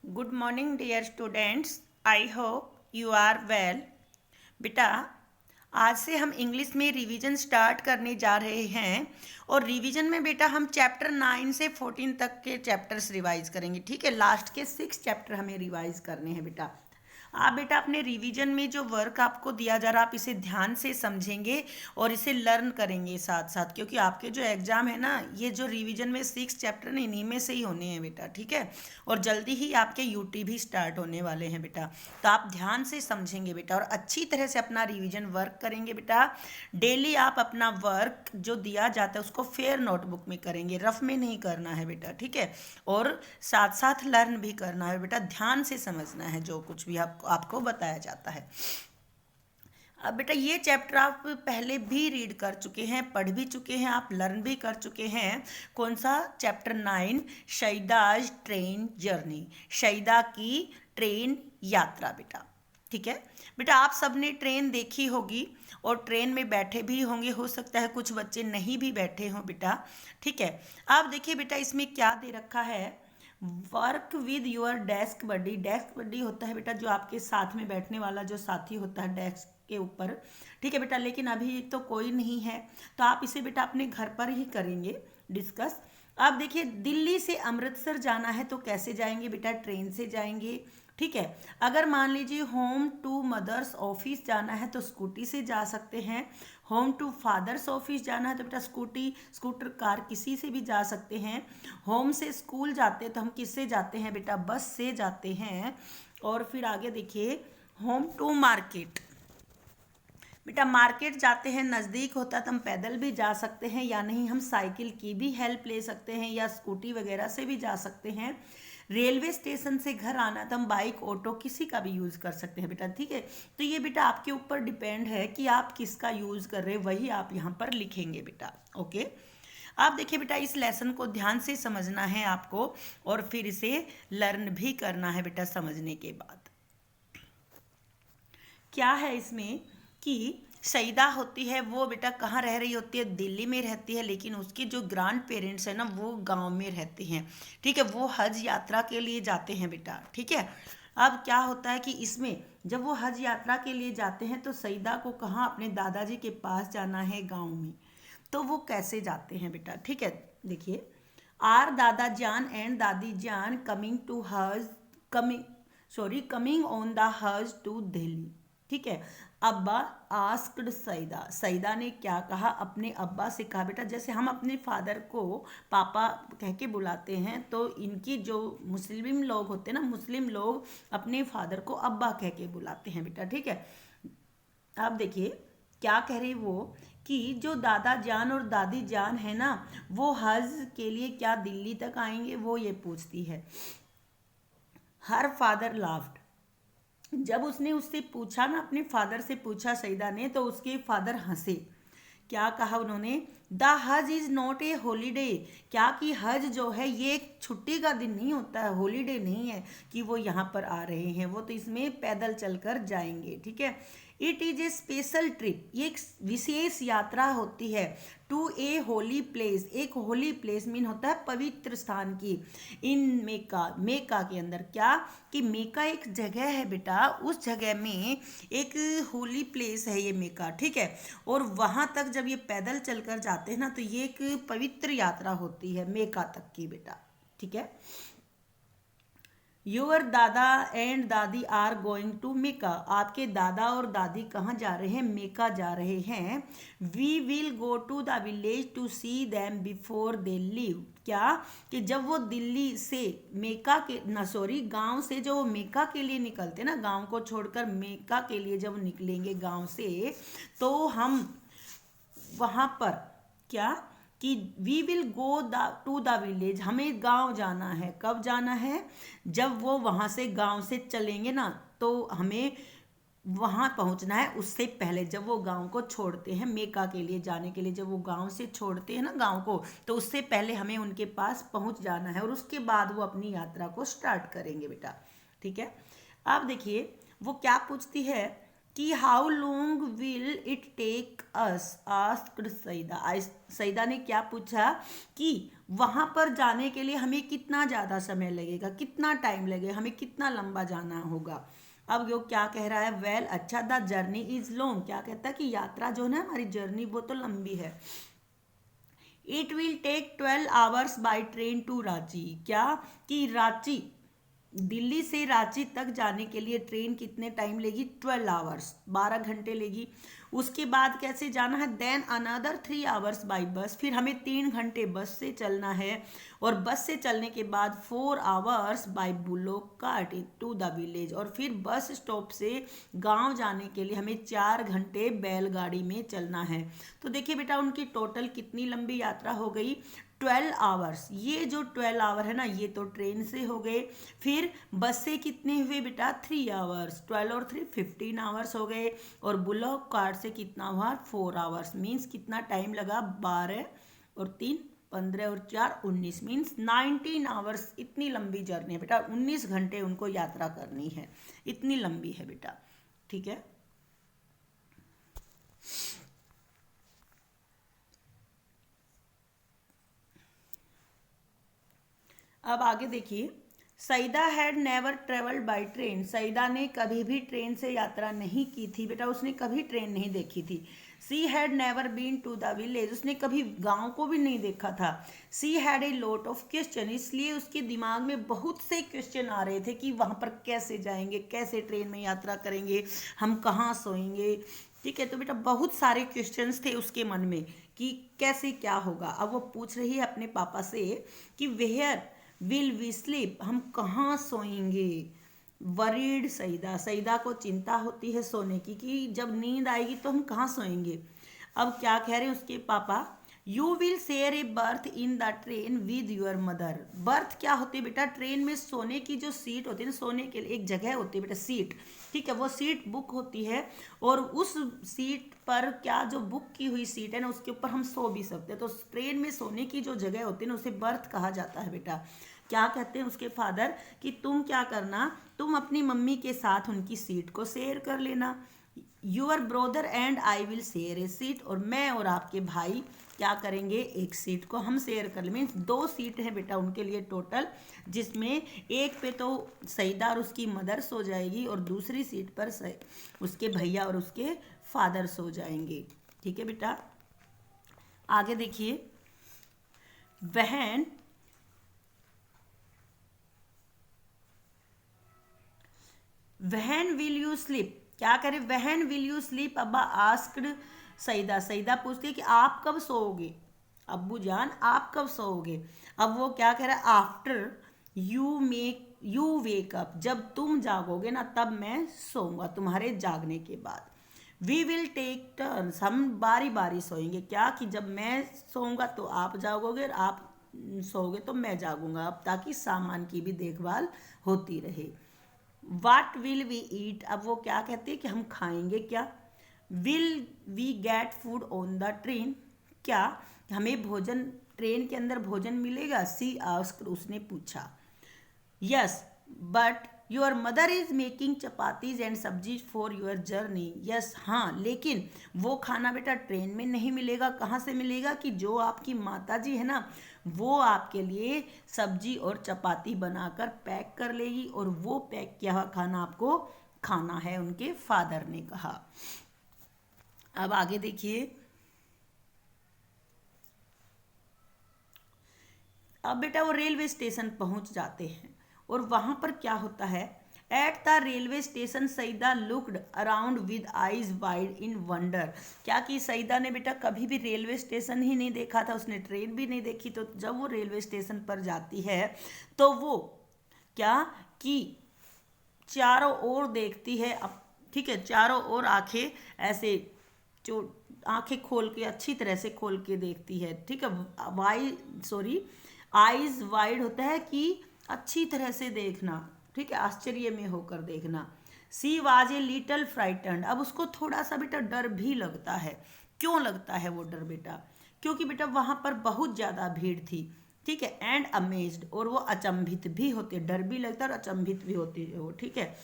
Good morning dear students. I hope you are well. बेटा, आज से हम इंग्लिश में रिवीजन स्टार्ट करने जा रहे हैं और रिवीजन में बेटा हम चैप्टर 9 से 14 तक के चैप्टर्स रिवाइज करेंगे। ठीक है, लास्ट के 6 चैप्टर हमें रिवाइज करने हैं बेटा। आप बेटा अपने रिवीजन में जो वर्क आपको दिया जा रहा है आप इसे ध्यान से समझेंगे और इसे लर्न करेंगे साथ साथ, क्योंकि आपके जो एग्जाम है ना, ये जो रिवीजन में 6 चैप्टर ना इन्हीं में से ही होने हैं बेटा। ठीक है, और जल्दी ही आपके यूटी भी स्टार्ट होने वाले हैं बेटा। तो आप ध्यान से समझेंगे बेटा और अच्छी तरह से अपना रिवीजन वर्क करेंगे बेटा। डेली आप अपना वर्क जो दिया जाता है उसको फेयर नोटबुक में करेंगे, रफ में नहीं करना है बेटा। ठीक है, और साथ साथ लर्न भी करना है बेटा। ध्यान से समझना है जो कुछ भी आपको बताया जाता है। अब बेटा ये चैप्टर आप पहले भी रीड कर चुके हैं, पढ़ भी चुके हैं, आप लर्न भी कर चुके हैं। कौन सा? चैप्टर 9, शहीदाज ट्रेन जर्नी, शहीदा की ट्रेन यात्रा बेटा। ठीक है बेटा, आप सबने ट्रेन देखी होगी और ट्रेन में बैठे भी होंगे, हो सकता है कुछ बच्चे नहीं भी बैठे हों बेटा। ठीक है, आप देखिए बेटा इसमें क्या दे रखा है। Work with your desk buddy. Desk buddy होता है बेटा जो आपके साथ में बैठने वाला जो साथी होता है डेस्क के ऊपर। ठीक है बेटा, लेकिन अभी तो कोई नहीं है तो आप इसे बेटा अपने घर पर ही करेंगे डिस्कस। आप देखिए, दिल्ली से अमृतसर जाना है तो कैसे जाएंगे बेटा? ट्रेन से जाएंगे। ठीक है, अगर मान लीजिए होम टू मदर्स ऑफिस जाना है तो स्कूटी से जा सकते हैं। होम टू फादर्स ऑफिस जाना है तो बेटा स्कूटर कार किसी से भी जा सकते हैं। होम से स्कूल जाते हैं तो हम किससे जाते हैं बेटा? बस से जाते हैं। और फिर आगे देखिए, होम टू मार्केट। बेटा मार्केट जाते हैं, नज़दीक होता है तो हम पैदल भी जा सकते हैं, या नहीं हम साइकिल की भी हेल्प ले सकते हैं या स्कूटी वगैरह से भी जा सकते हैं। रेलवे स्टेशन से घर आना तो हम बाइक ऑटो किसी का भी यूज़ कर सकते हैं बेटा। ठीक है, तो ये बेटा आपके ऊपर डिपेंड है कि आप किसका यूज़ कर रहे हैं, वही आप यहाँ पर लिखेंगे बेटा। ओके, आप देखिए बेटा इस लेसन को ध्यान से समझना है आपको और फिर इसे लर्न भी करना है बेटा। समझने के बाद क्या है इसमें कि सईदा होती है वो बेटा कहाँ रह रही होती है? दिल्ली में रहती है, लेकिन उसके जो ग्रांड पेरेंट्स है ना वो गांव में रहते हैं। ठीक है, वो हज यात्रा के लिए जाते हैं बेटा। ठीक है, अब क्या होता है कि इसमें जब वो हज यात्रा के लिए जाते हैं तो सईदा को कहाँ? अपने दादाजी के पास जाना है गाँव में। तो वो कैसे जाते हैं बेटा? ठीक है, देखिए, आर दादा जान एंड दादी जान कमिंग टू हज, कमिंग ऑन द हज टू दिल्ली। ठीक है, अब्बा आस्क्ड सईदा। सईदा ने क्या कहा? अपने अब्बा से कहा बेटा, जैसे हम अपने फादर को पापा कह के बुलाते हैं तो इनकी जो मुस्लिम लोग होते हैं ना, मुस्लिम लोग अपने फादर को अब्बा कह के बुलाते हैं बेटा। ठीक है, आप देखिए क्या कह रही वो कि जो दादा जान और दादी जान है ना वो हज के लिए क्या दिल्ली तक आएंगे, वो ये पूछती है। Her father laughed. जब उसने उससे पूछा ना, अपने फादर से पूछा सईदा ने, तो उसके फादर हंसे। क्या कहा उन्होंने? द हज इज नॉट ए हॉलीडे। क्या कि हज जो है ये एक छुट्टी का दिन नहीं होता है, हॉलीडे नहीं है कि वो यहाँ पर आ रहे हैं, वो तो इसमें पैदल चलकर जाएंगे। ठीक है, it is a special trip. ये एक विशेष यात्रा होती है। To a holy place. एक होली प्लेस मीन होता है पवित्र स्थान की। इन मेका, मेका के अंदर क्या कि मेका एक जगह है बेटा, उस जगह में एक होली प्लेस है ये मेका। ठीक है, और वहाँ तक जब ये पैदल चलकर जाते हैं ना तो ये एक पवित्र यात्रा होती है मेका तक की बेटा। ठीक है, योर दादा एंड दादी आर गोइंग टू मेका। आपके दादा और दादी कहाँ जा रहे हैं? मेका जा रहे हैं। We will go to the village to see them before they leave. क्या कि जब वो दिल्ली से मेका के ना सॉरी गांव से जो वो मेका के लिए निकलते ना, गांव को छोड़कर मेका के लिए जब निकलेंगे गांव से, तो हम वहाँ पर क्या कि we will go the to the village. हमें गांव जाना है। कब जाना है? जब वो वहाँ से गांव से चलेंगे ना तो हमें वहाँ पहुँचना है उससे पहले। जब वो गांव को छोड़ते हैं मेका के लिए जाने के लिए, जब वो गांव से छोड़ते हैं ना गांव को, तो उससे पहले हमें उनके पास पहुँच जाना है और उसके बाद वो अपनी यात्रा को स्टार्ट करेंगे बेटा। ठीक है, आप देखिए वो क्या पूछती है कि how long will it take us, asked Saeeda. Saeeda ने क्या पूछा कि वहाँ पर जाने के लिए हमें कितना ज़्यादा समय लगेगा, कितना टाइम लगेगा, हमें कितना लंबा जाना होगा। अब वो क्या कह रहा है, वेल अच्छा, द जर्नी इज लॉन्ग, क्या कहता है कि यात्रा जो है ना हमारी जर्नी वो तो लंबी है। It will take 12 hours by train to Ranchi, क्या कि रांची, दिल्ली से रांची तक जाने के लिए ट्रेन कितने टाइम लेगी, 12 आवर्स, 12 घंटे लेगी। उसके बाद कैसे जाना है, then another 3 hours by bus, फिर हमें 3 घंटे बस से चलना है। और बस से चलने के बाद 4 hours by bullock cart to the village, और फिर बस स्टॉप से गांव जाने के लिए हमें 4 घंटे बैलगाड़ी में चलना है। तो देखिए बेटा उनकी टोटल कितनी लंबी यात्रा हो गई, 12 आवर्स। ये जो 12 आवर है ना ये तो ट्रेन से हो गए, फिर बस से कितने हुए बेटा, 3 आवर्स, 12 और 3 15 आवर्स हो गए, और बुलॉक कार्ट से कितना हुआ, 4 आवर्स, मीन्स कितना टाइम लगा, 12 और 3 15 और 4 19, मीन्स 19 आवर्स। इतनी लंबी जर्नी है बेटा, 19 घंटे उनको यात्रा करनी है, इतनी लंबी है बेटा, ठीक है। अब आगे देखिए, Saeeda had never travelled by train, Saeeda ने कभी भी ट्रेन से यात्रा नहीं की थी बेटा, उसने कभी ट्रेन नहीं देखी थी। She had never been to the village, उसने कभी गांव को भी नहीं देखा था। She had a lot of question, इसलिए उसके दिमाग में बहुत से क्वेश्चन आ रहे थे कि वहाँ पर कैसे जाएंगे, कैसे ट्रेन में यात्रा करेंगे, हम कहाँ सोएंगे, ठीक है। तो बेटा बहुत सारे क्वेश्चंस थे उसके मन में कि कैसे क्या होगा। अब वो पूछ रही है अपने पापा से कि वेयर विल वी स्लीप, हम कहाँ सोएंगे। वरीड सईदा, सईदा को चिंता होती है सोने की कि जब नींद आएगी तो हम कहाँ सोएंगे। अब क्या कह रहे हैं उसके पापा, you will share A birth in the train with your mother. Birth क्या होती है बेटा, ट्रेन में सोने की जो सीट होती है ना, सोने के लिए एक जगह होती है बेटा, सीट, ठीक है, वो सीट बुक होती है, और उस सीट पर क्या जो बुक की हुई सीट है ना उसके ऊपर हम सो भी सकते हैं। तो ट्रेन में सोने की जो जगह होती है ना उसे बर्थ कहा जाता है बेटा। क्या कहते हैं उसके फादर कि तुम क्या करना, तुम अपनी मम्मी के साथ उनकी सीट को शेयर कर लेना। Your brother and I will share a seat, और मैं और आपके भाई क्या करेंगे, एक सीट को हम शेयर कर ले। मीन्स 2 सीट है बेटा उनके लिए टोटल, जिसमें एक पे तो सईदा और उसकी मदर सो जाएगी और दूसरी सीट पर उसके भैया और उसके फादर सो जाएंगे, ठीक है बेटा। आगे देखिए, वहन विल यू स्लीप, क्या करे, वहन विल यू स्लीप अब्बा आस्क्ड सईदा, सईदा पूछती है कि आप कब सोओगे, अब्बू जान आप कब सोओगे। अब वो क्या कह रहा है, आफ्टर यू वेक अप, जब तुम जागोगे ना तब मैं सोऊंगा, तुम्हारे जागने के बाद। वी विल टेक टर्न्स, हम बारी बारी सोएंगे, क्या कि जब मैं सोऊंगा तो आप जागोगे और आप सोओगे तो मैं जागूंगा, अब ताकि सामान की भी देखभाल होती रहे। वाट विल वी ईट, अब वो क्या कहती है कि हम खाएंगे क्या। Will we get food on the train, क्या हमें भोजन ट्रेन के अंदर भोजन मिलेगा। सी आस्क्ड, उसने पूछा। Yes but your mother is making chapatis and sabzis for your journey, yes हाँ, लेकिन वो खाना बेटा ट्रेन में नहीं मिलेगा, कहाँ से मिलेगा कि जो आपकी माता जी है ना वो आपके लिए सब्जी और चपाती बनाकर पैक कर लेगी, और वो पैक किया हुआ खाना आपको खाना है, उनके फादर ने कहा। अब आगे देखिए, अब बेटा वो रेलवे स्टेशन पहुंच जाते हैं, और वहां पर क्या होता है, at the railway station Saeeda looked around with eyes wide in wonder, क्या कि सईदा ने बेटा कभी भी रेलवे स्टेशन ही नहीं देखा था, उसने ट्रेन भी नहीं देखी। तो जब वो रेलवे स्टेशन पर जाती है तो वो क्या कि चारों ओर देखती है, अब ठीक है, चारों ओर आंखें ऐसे जो आंखें खोल के अच्छी तरह से खोल के देखती है, ठीक है। आईज वाइड होता है कि अच्छी तरह से देखना, ठीक है, आश्चर्य में होकर देखना। She was a little frightened, अब उसको थोड़ा सा बेटा डर भी लगता है। क्यों लगता है वो डर बेटा, क्योंकि बेटा वहां पर बहुत ज़्यादा भीड़ थी, ठीक है। एंड अमेज्ड, और वो अचंभित भी होते, डर भी लगता है और अचंभित भी होती है वो, ठीक है।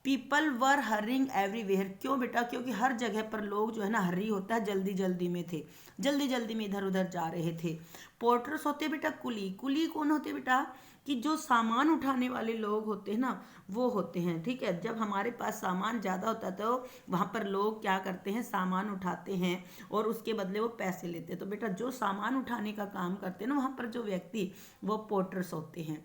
People were hurrying everywhere. क्यों बेटा? क्योंकि हर जगह पर लोग जो है ना हरी होता है, जल्दी जल्दी में थे, जल्दी जल्दी में इधर उधर जा रहे थे। पोर्टर्स होते बेटा कुली। कुली कौन होते बेटा? कि जो सामान उठाने वाले लोग होते हैं ना, वो होते हैं। ठीक है, जब हमारे पास सामान ज़्यादा होता है तो वहाँ पर लोग क्या करते हैं, सामान उठाते हैं और उसके बदले वो पैसे लेते हैं। तो बेटा जो सामान उठाने का काम करते हैं ना, वहाँ पर जो व्यक्ति, वो पोर्टर्स होते हैं।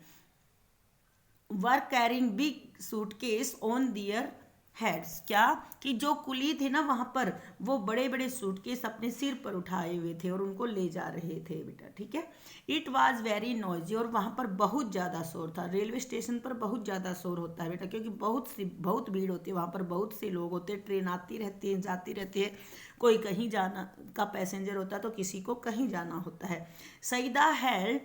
Were carrying big suitcase on their heads. क्या? कि जो कुली थे ना वहां पर, वो बड़े बड़े सूटकेस अपने सिर पर उठाए हुए थे और उनको ले जा रहे थे बेटा। ठीक है। It was very noisy. और वहां पर बहुत ज़्यादा शोर था। रेलवे स्टेशन पर बहुत ज़्यादा शोर होता है बेटा, क्योंकि बहुत भीड़ होती है वहां पर, बहुत से लोग होते हैं, ट्रेन आती रहती है जाती रहती है, कोई कहीं जाना का पैसेंजर होता है तो किसी को कहीं जाना होता है। Saeeda held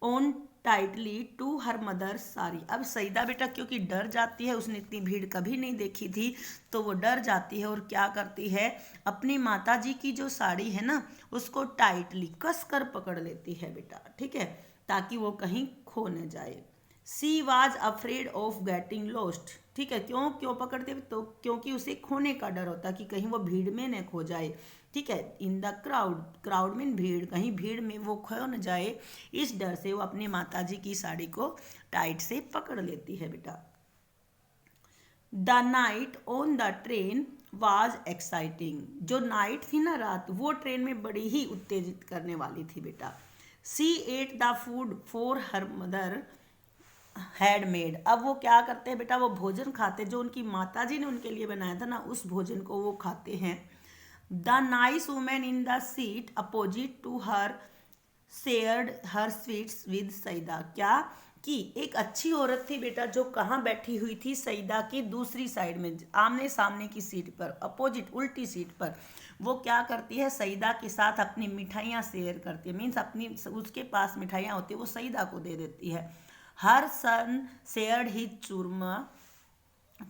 on tightly to her mother sari. अब सईदा बेटा क्योंकि डर जाती है, उसने इतनी भीड़ कभी नहीं देखी थी, तो वो डर जाती है और क्या करती है, अपनी माता जी की जो साड़ी है ना, उसको टाइटली कस कर पकड़ लेती है बेटा। ठीक है, ताकि वो कहीं खो न जाए। She was afraid of getting lost. ठीक है, क्यों क्यों पकड़ते? तो क्योंकि उसे खोने का डर होता है कि कहीं वो भीड़ में न खो जाए। ठीक है, इन द क्राउड, क्राउड में भीड़, कहीं भीड़ में वो खो न जाए, इस डर से वो अपने माता जी की साड़ी को टाइट से पकड़ लेती है बेटा। The night on the train was exciting. जो नाइट थी ना, रात, वो ट्रेन में बड़ी ही उत्तेजित करने वाली थी बेटा। She ate the food for her mother handmade. अब वो क्या करते हैं बेटा, वो भोजन खाते, जो उनकी माताजी ने उनके लिए बनाया था ना, उस भोजन को वो खाते हैं। The nice women in the seat opposite to her shared her sweets with Saeeda. क्या? कि एक अच्छी औरत थी बेटा, जो कहाँ बैठी हुई थी, सईदा की दूसरी साइड में, आमने सामने की सीट पर, अपोजिट उल्टी सीट पर। वो क्या करती है, सईदा के साथ अपनी मिठाइयाँ शेयर करती है, मीन्स अपनी, उसके पास मिठाइयाँ होती है, वो सईदा को दे देती है। हर सन shared his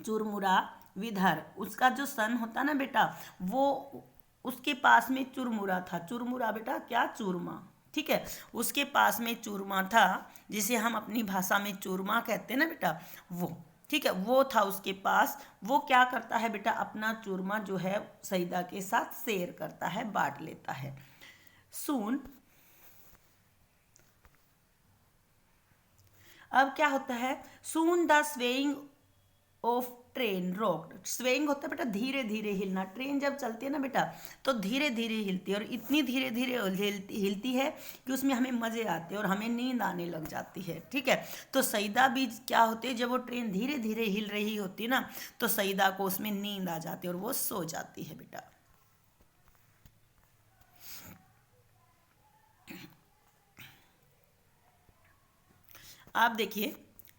Churmura with her. उसका जो सन होता ना बेटा, वो उसके पास में चुरमुरा था। चुरमुरा बेटा क्या? चूरमा। ठीक है, उसके पास में चूरमा था, जिसे हम अपनी भाषा में चूरमा कहते हैं ना बेटा, वो। ठीक है, वो था उसके पास। वो क्या करता है बेटा, अपना चूरमा जो है सईदा के साथ शेयर करता है, बांट लेता है। सून, अब क्या होता है, soon the swaying of train rocked. Swaying होता है बेटा धीरे धीरे हिलना। ट्रेन जब चलती है ना बेटा, तो धीरे धीरे हिलती है, और इतनी धीरे धीरे हिलती है कि उसमें हमें मज़े आते हैं और हमें नींद आने लग जाती है। ठीक है, तो सईदा भी क्या होती है, जब वो ट्रेन धीरे धीरे हिल रही होती है ना, तो सईदा को उसमें नींद आ जाती है और वो सो जाती है बेटा। आप देखिए,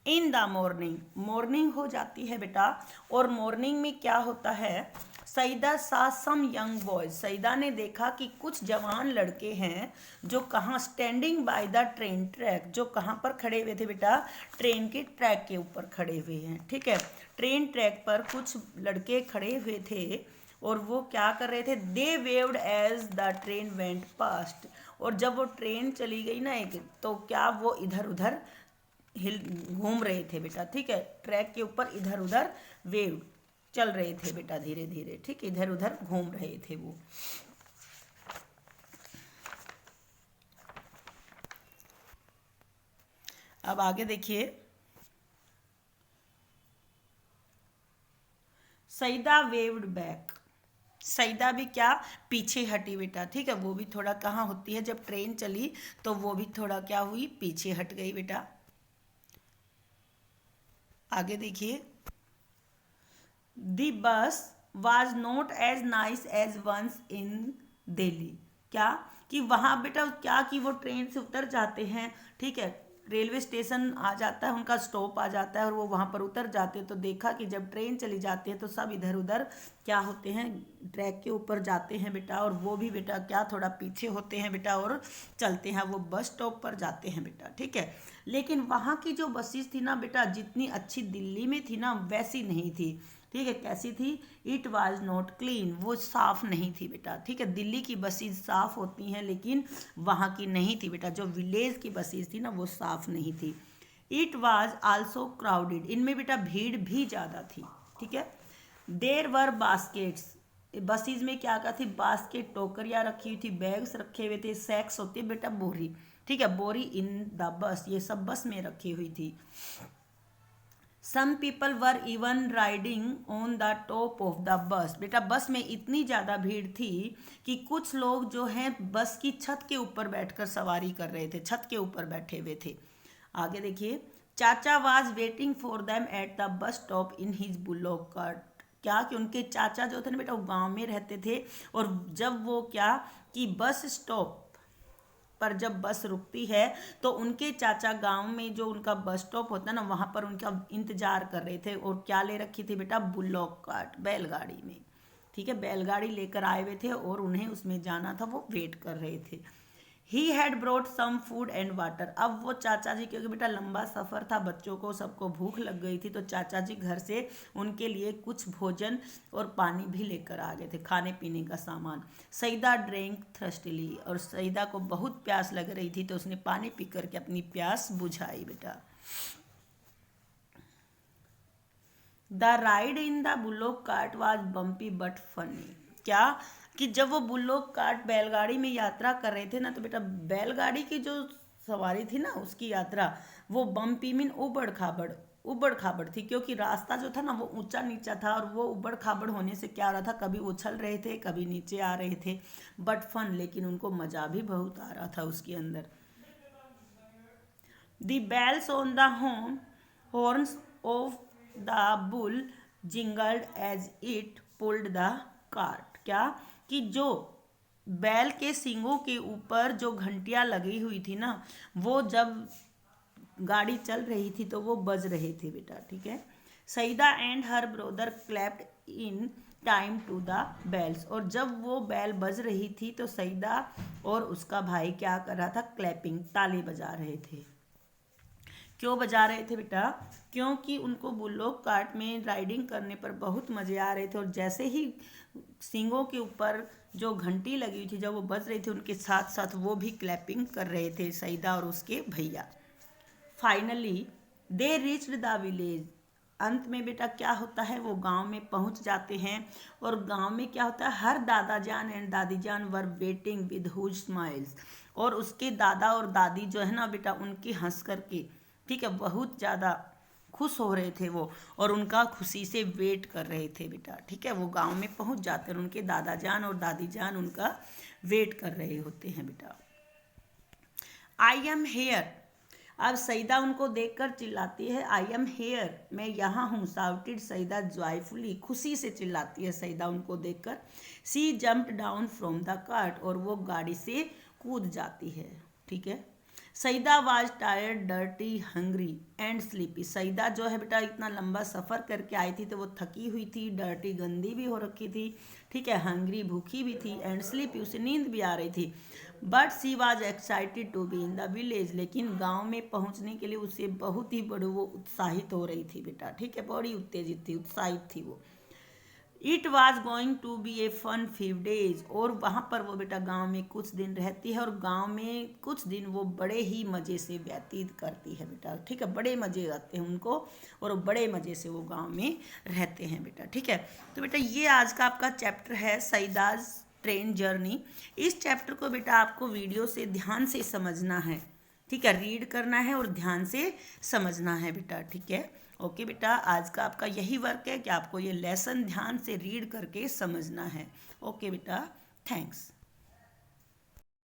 इन द मॉर्निंग, मॉर्निंग हो जाती है बेटा, और मॉर्निंग में क्या होता है, सईदा सा सम यंग बॉयज। सईदा ने देखा कि कुछ जवान लड़के हैं, जो कहाँ, standing by the train track, जो कहाँ पर खड़े हुए थे बेटा, ट्रेन के ट्रैक के ऊपर खड़े हुए हैं। ठीक है, ट्रेन ट्रैक पर कुछ लड़के खड़े हुए थे, और वो क्या कर रहे थे, they waved as the train went past. और जब वो ट्रेन चली गई ना एक, तो क्या वो इधर उधर हिल घूम रहे थे बेटा। ठीक है, ट्रैक के ऊपर इधर उधर वेव चल रहे थे बेटा, धीरे धीरे। ठीक, इधर उधर घूम रहे थे वो। अब आगे देखिए, सईदा वेव्ड बैक। सईदा भी क्या, पीछे हटी बेटा। ठीक है, वो भी थोड़ा कहाँ होती है, जब ट्रेन चली तो वो भी थोड़ा क्या हुई, पीछे हट गई बेटा। आगे देखिए, the bus was not as nice as once in Delhi. क्या? कि वहाँ बेटा क्या, कि वो ट्रेन से उतर जाते हैं। ठीक है, रेलवे स्टेशन आ जाता है, उनका स्टॉप आ जाता है, और वो वहाँ पर उतर जाते हैं। तो देखा कि जब ट्रेन चली जाती है तो सब इधर उधर क्या होते हैं, ट्रैक के ऊपर जाते हैं बेटा, और वो भी बेटा क्या, थोड़ा पीछे होते हैं बेटा, और चलते हैं, वो बस स्टॉप पर जाते हैं बेटा। ठीक है, लेकिन वहाँ की जो बसेस थी ना बेटा, जितनी अच्छी दिल्ली में थी ना, वैसी नहीं थी। ठीक है, कैसी थी, इट वाज नॉट क्लीन, वो साफ़ नहीं थी बेटा। ठीक है, दिल्ली की बसेस साफ़ होती हैं, लेकिन वहाँ की नहीं थी बेटा, जो विलेज की बसेस थी ना, वो साफ़ नहीं थी। इट वाज आल्सो क्राउडेड, इनमें बेटा भीड़ भी ज़्यादा थी। ठीक है। देर वर बास्केट्स, बसेज में क्या क्या थी, बास्केट टोकरियाँ रखी हुई थी, बैग्स रखे हुए थे, सैक्स होती है बेटा बोरी, ठीक है, बोरी इन द बस, ये सब बस में रखी हुई थी। Some people were even riding on the top of the bus, बेटा बस में इतनी ज़्यादा भीड़ थी कि कुछ लोग जो हैं बस की छत के ऊपर बैठकर सवारी कर रहे थे, छत के ऊपर बैठे हुए थे। आगे देखिए, चाचा was waiting for them at the bus stop in his bullock cart, क्या कि उनके चाचा जो थे ना बेटा वो गांव में रहते थे, और जब वो क्या कि बस स्टॉप पर जब बस रुकती है तो उनके चाचा गांव में जो उनका बस स्टॉप होता है ना वहाँ पर उनका इंतजार कर रहे थे, और क्या ले रखी थी बेटा, बुलॉक कार्ट, बैलगाड़ी में, ठीक है, बैलगाड़ी लेकर आए हुए थे और उन्हें उसमें जाना था, वो वेट कर रहे थे। He had brought some food and water, अब वो चाचा जी, क्योंकि बेटा लंबा सफ़र था, बच्चों को सबको भूख लग गई थी, तो चाचा जी घर से उनके लिए कुछ भोजन और पानी भी लेकर आ गए थे, खाने पीने का सामान। सईदा ड्रिंक थ्रस्टली, और सईदा को बहुत प्यास लग रही थी तो उसने पानी पी करके अपनी प्यास बुझाई बेटा। The ride in the bullock cart was bumpy but funny, क्या कि जब वो बुलोक कार्ट बैलगाड़ी में यात्रा कर रहे थे ना तो बेटा बैलगाड़ी की जो सवारी थी ना उसकी यात्रा वो बम्पी मीन उबड़ खाबड़ थी, क्योंकि रास्ता जो था ना वो ऊंचा नीचा था, और वो उबड़ खाबड़ होने से क्या हो रहा था, कभी उछल रहे थे कभी नीचे आ रहे थे, बट फन, लेकिन उनको मजा भी बहुत आ रहा था उसके अंदर। The bells on the horns of the bull jingled as it pulled the cart, क्या कि जो बैल के सींगों के ऊपर जो घंटियां लगी हुई थी ना वो जब गाड़ी चल रही थी तो वो बज रहे थे बेटा, ठीक है। Saeeda and her brother clapped in time to the bells, और जब वो बैल बज रही थी तो सईदा और उसका भाई क्या कर रहा था, क्लैपिंग, ताली बजा रहे थे। क्यों बजा रहे थे बेटा, क्योंकि उनको बुलोक कार्ट में राइडिंग करने पर बहुत मज़े आ रहे थे, और जैसे ही सींगों के ऊपर जो घंटी लगी हुई थी जब वो बज रही थी उनके साथ साथ वो भी क्लैपिंग कर रहे थे, सईदा और उसके भैया। Finally they reached the village, अंत में बेटा क्या होता है, वो गांव में पहुंच जाते हैं, और गांव में क्या होता है, हर दादा जान एंड दादी जान were waiting with huge smiles, और उसके दादा और दादी जो है ना बेटा उनकी हंस करके, ठीक है, बहुत ज़्यादा खुश हो रहे थे वो, और उनका खुशी से वेट कर रहे थे बेटा, ठीक है। वो गांव में पहुंच जाते हैं, उनके दादा जान और दादी जान उनका वेट कर रहे होते हैं बेटा। आई एम हेयर, अब सईदा उनको देखकर चिल्लाती है, आई एम हेयर, मैं यहाँ हूँ, साउटेड सईदा जॉयफुली, खुशी से चिल्लाती है सईदा उनको देखकर। She jumped down from the cart, और वो गाड़ी से कूद जाती है, ठीक है। Saeeda was tired dirty hungry and sleepy, Saeeda जो है बेटा इतना लंबा सफ़र करके आई थी तो वो थकी हुई थी, डर्टी गंदी भी हो रखी थी, ठीक है, हंग्री भूखी भी थी, एंड स्लीपी उसे नींद भी आ रही थी। But she was excited to be in the village, लेकिन गांव में पहुंचने के लिए उसे बहुत ही बड़ी वो उत्साहित हो रही थी बेटा, ठीक है, बड़ी उत्तेजित थी, उत्साहित थी वो। It was going to be a fun 5 days, और वहाँ पर वो बेटा गांव में कुछ दिन रहती है, और गांव में कुछ दिन वो बड़े ही मज़े से व्यतीत करती है बेटा, ठीक है, बड़े मज़े आते हैं उनको, और बड़े मज़े से वो गांव में रहते हैं बेटा, ठीक है। तो बेटा ये आज का आपका चैप्टर है सईदाज ट्रेन जर्नी। इस चैप्टर को बेटा आपको वीडियो से ध्यान से समझना है, ठीक है, रीड करना है और ध्यान से समझना है बेटा, ठीक है। ओके बेटा, आज का आपका यही वर्क है कि आपको ये लेसन ध्यान से रीड करके समझना है। ओके बेटा, थैंक्स।